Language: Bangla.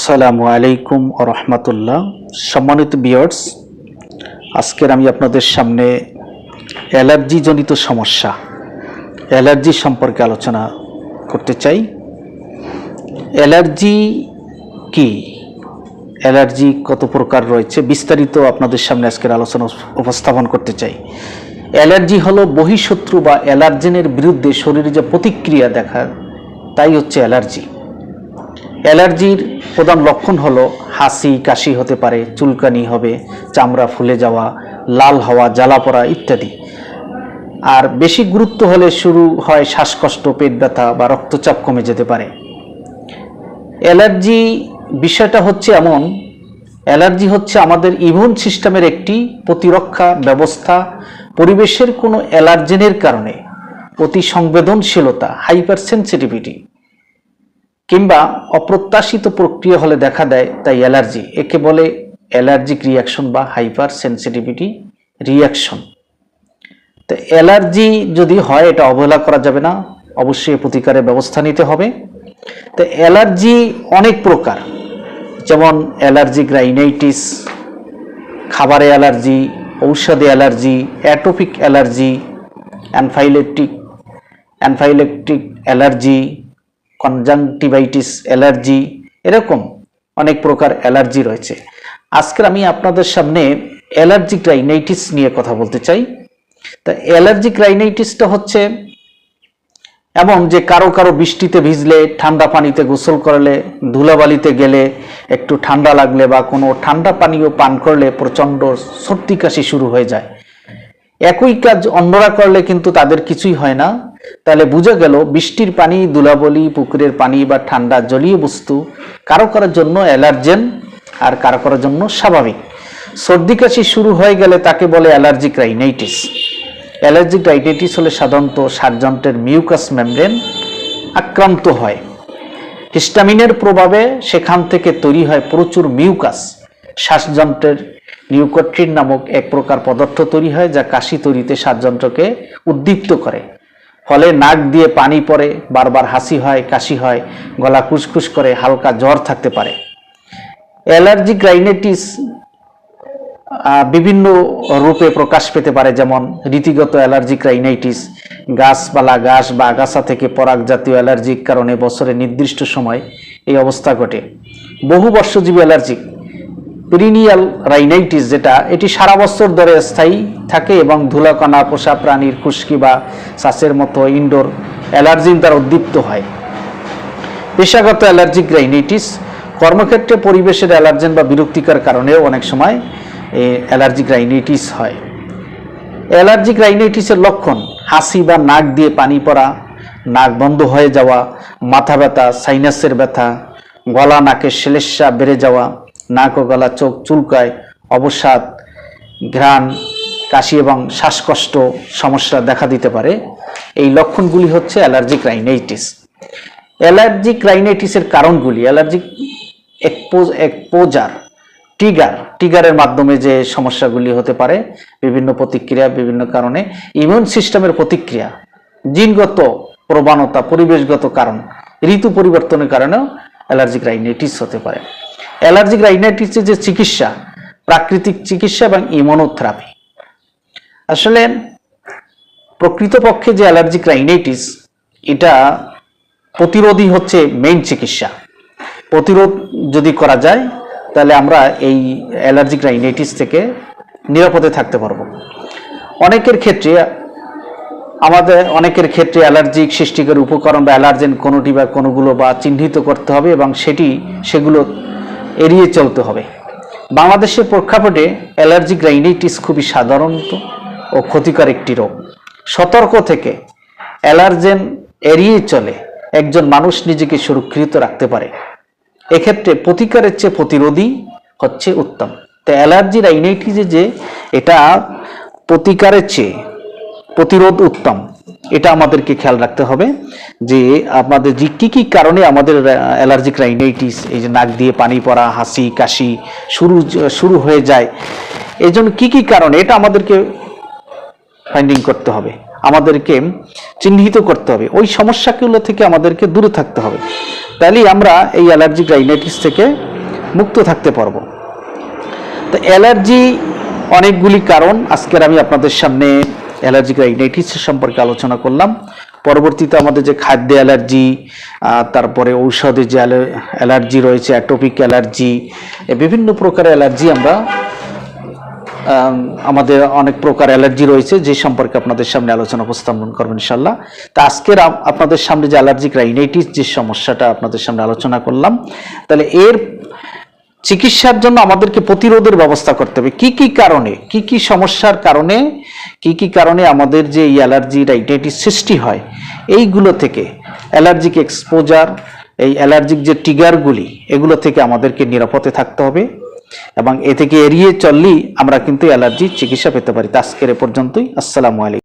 আসসালামু আলাইকুম ওয়া রাহমাতুল্লাহ। সম্মানিত ভিউয়ার্স, আজকের আমি আপনাদের সামনে অ্যালার্জি জনিত সমস্যা, অ্যালার্জি সম্পর্কে আলোচনা করতে চাই। অ্যালার্জি কি, অ্যালার্জি কত প্রকার রয়েছে, বিস্তারিত আপনাদের সামনে আজকের আলোচনা উপস্থাপন করতে চাই। অ্যালার্জি হলো বহিঃশত্রু বা অ্যালার্জেনের বিরুদ্ধে শরীরে যে প্রতিক্রিয়া দেখা, তাই হচ্ছে অ্যালার্জি। অ্যালার্জির প্রধান লক্ষণ হলো হাসি কাশি হতে পারে, চুলকানি হবে, চামড়া ফুলে যাওয়া, লাল হওয়া, জ্বালা পড়া ইত্যাদি। আর বেশি গুরুত্ব হলে শুরু হয় শ্বাসকষ্ট, পেট ব্যথা বা রক্তচাপ কমে যেতে পারে। অ্যালার্জি বিষয়টা হচ্ছে এমন, অ্যালার্জি হচ্ছে আমাদের ইমিউন সিস্টেমের একটি প্রতিরক্ষা ব্যবস্থা। পরিবেশের কোনো অ্যালার্জেনের কারণে অতি সংবেদনশীলতা, হাইপার সেন্সিটিভিটি কিংবা অপ্রত্যাশিত প্রক্রিয়া হলে দেখা দেয়, তাই অ্যালার্জি। একে বলে অ্যালার্জিক রিয়াকশন বা হাইপার সেন্সিটিভিটি রিয়াকশন। তো অ্যালার্জি যদি হয়, এটা অবহেলা করা যাবে না, অবশ্যই প্রতিকারের ব্যবস্থা নিতে হবে। তো অ্যালার্জি অনেক প্রকার, যেমন অ্যালার্জিক রাইনাইটিস, খাবারে অ্যালার্জি, ঔষধে allergy, atopic allergy, anaphylactic allergy, conjunctivitis allergy, এরকম অনেক প্রকার অ্যালার্জি রয়েছে। আজকের আমি আপনাদের সামনে অ্যালার্জিক রাইনাইটিস নিয়ে কথা বলতে চাই। তা অ্যালার্জিক রাইনাইটিসটা হচ্ছে এমন যে কারো কারো বৃষ্টিতে ভিজলে, ঠান্ডা পানিতে গোসল করলে, ধুলাবালিতে গেলে, একটু ঠান্ডা লাগলে বা কোনো ঠান্ডা পানীয় পান করলে প্রচণ্ড সর্দি কাশি শুরু হয়ে যায়। একই কাজ অন্যরা করলে কিন্তু তাদের কিছুই হয় না। তাহলে বোঝা গেল, বৃষ্টির পানি, ধুলাবালি, পুকুরের পানি বা ঠান্ডা জলীয় বস্তু কারো কারোর জন্য অ্যালার্জেন আর কারো কারোর জন্য স্বাভাবিক। সর্দি কাশি শুরু হয়ে গেলে তাকে বলে অ্যালার্জিক রাইনাইটিস। অ্যালার্জিক রাইনাইটিস হলে সাধারণত শ্বাসযন্ত্রের মিউকাস মেমব্রেন আক্রান্ত হয়। হিস্টামিনের প্রভাবে সেখান থেকে তৈরি হয় প্রচুর মিউকাস। শ্বাসযন্ত্রের নিউকোট্রিন নামক এক প্রকার পদার্থ তৈরি হয়, যা কাশি তৈরিতে শ্বাসযন্ত্রকে উদ্দীপ্ত করে। ফলে নাক দিয়ে পানি পড়ে, বারবার হাসি হয়, কাশি হয়, গলা খুসখুস করে, হালকা জ্বর থাকতে পারে। অ্যালার্জিক রাইনাইটিস বিভিন্ন রূপে প্রকাশ পেতে পারে, যেমন রীতিগত অ্যালার্জিক রাইনাইটিস, গাছপালা, ঘাস বা আগাছা থেকে পরাগ জাতীয় অ্যালার্জির কারণে বছরের নির্দিষ্ট সময় এই অবস্থা ঘটে। বহু বর্ষজীবী অ্যালার্জিক পেরিনিয়াল রাইনাইটিস, এটি সারা বছর ধরে স্থায়ী থাকে এবং ধুলাকণা, পোষা প্রাণীর খুশকি বা শ্বাসের মতো ইনডোর অ্যালার্জিন দ্বারা উদ্দীপ্ত হয়। পেশাগত অ্যালার্জিক রাইনাইটিস, কর্মক্ষেত্রে পরিবেশের অ্যালার্জেন বা বিরক্তিকর কারণেও অনেক সময় অ্যালার্জিক রাইনাইটিস হয়। অ্যালার্জিক রাইনাইটিসের লক্ষণ: হাসি বা নাক দিয়ে পানি পড়া, নাক বন্ধ হয়ে যাওয়া, মাথা ব্যথা, সাইনাসের ব্যথা, গলা নাকের শ্লেষ্মা বেড়ে যাওয়া, নাক ও গলা, চোখ চুলকায়, অবসাদ, ঘ্রাণ, কাশি এবং শ্বাসকষ্ট সমস্যা দেখা দিতে পারে। এই লক্ষণগুলি হচ্ছে অ্যালার্জিক রাইনাইটিস। অ্যালার্জিক রাইনাইটিসের কারণগুলি: অ্যালার্জিক এক্সপোজার, ট্রিগারের মাধ্যমে যে সমস্যাগুলি হতে পারে, বিভিন্ন প্রতিক্রিয়া, বিভিন্ন কারণে, ইমিউন সিস্টেমের প্রতিক্রিয়া, জিনগত প্রবণতা, পরিবেশগত কারণ, ঋতু পরিবর্তনের কারণেও অ্যালার্জিক রাইনাইটিস হতে পারে। অ্যালার্জিক রাইনাইটিসের যে চিকিৎসা: প্রাকৃতিক চিকিৎসা এবং ইমিউনোথেরাপি। আসলে প্রকৃতপক্ষে যে অ্যালার্জিক রাইনাইটিস, এটা প্রতিরোধই হচ্ছে মেইন চিকিৎসা। প্রতিরোধ যদি করা যায়, তাহলে আমরা এই অ্যালার্জিক রাইনাইটিস থেকে নিরাপদে থাকতে পারবো। অনেকের ক্ষেত্রে অ্যালার্জিক সৃষ্টিকারী উপকরণ বা অ্যালার্জেন কোনোটি বা কোনোগুলো বা চিহ্নিত করতে হবে এবং সেগুলো এড়িয়ে চলতে হবে। বাংলাদেশের প্রেক্ষাপটে অ্যালার্জিক রাইনাইটিস খুবই সাধারণ ও ক্ষতিকর একটি রোগ। সতর্ক থেকে অ্যালার্জেন এড়িয়ে চলে একজন মানুষ নিজেকে সুরক্ষিত রাখতে পারে। এক্ষেত্রে প্রতিকারের চেয়ে প্রতিরোধই হচ্ছে উত্তম। তো অ্যালার্জি রাইনাইটিসে যে এটা প্রতিকারের চেয়ে প্রতিরোধ উত্তম, এটা আমাদেরকে খেয়াল রাখতে হবে যে আমাদের যে কী কারণে আমাদের অ্যালার্জিক রাইনাইটিস, এই যে নাক দিয়ে পানি পড়া, হাসি কাশি শুরু হয়ে যায়, এই জন্য কী কারণে, এটা আমাদেরকে ফাইন্ডিং করতে হবে, আমাদেরকে চিহ্নিত করতে হবে। ওই সমস্যাগুলো থেকে আমাদেরকে দূরে থাকতে হবে, তাহলেই আমরা এই অ্যালার্জিক রাইনাইটিস থেকে মুক্ত থাকতে পারবো। তো অ্যালার্জি অনেকগুলি কারণ, আজকের আমি আপনাদের সামনে অ্যালার্জিক রাইনাইটিস সম্পর্কে আলোচনা করলাম। পরবর্তীতে আমাদের যে খাদ্য অ্যালার্জি, তারপরে ঔষধের যে অ্যালার্জি রয়েছে, অ্যাটোপিক অ্যালার্জি, বিভিন্ন প্রকার অ্যালার্জি আমরা আমাদের অনেক প্রকার অ্যালার্জি রয়েছে যে সম্পর্কে আপনাদের সামনে আলোচনা উপস্থাপন করবেন ইনশাল্লাহ। তা আজকের আপনাদের সামনে যে অ্যালার্জিক রাইনাইটিস যে সমস্যাটা আপনাদের সামনে আলোচনা করলাম, তাহলে এর চিকিৎসার জন্য আমাদেরকে প্রতিরোধের ব্যবস্থা করতে হবে। কি কি কারণে, কি কি সমস্যার কারণে, কি কি কারণে আমাদের যে এই অ্যালার্জি রাইনাইটিস সৃষ্টি হয়, এইগুলো থেকে অ্যালার্জিক এক্সপোজার, এই অ্যালার্জিক যে ট্রিগারগুলি, এগুলো থেকে আমাদেরকে নিরাপদে থাকতে হবে এবং এ থেকে এড়িয়ে চললেই আমরা কিন্তু অ্যালার্জির চিকিৎসা পেতে পারি। আজকের এ পর্যন্তই। আসসালামু আলাইকুম।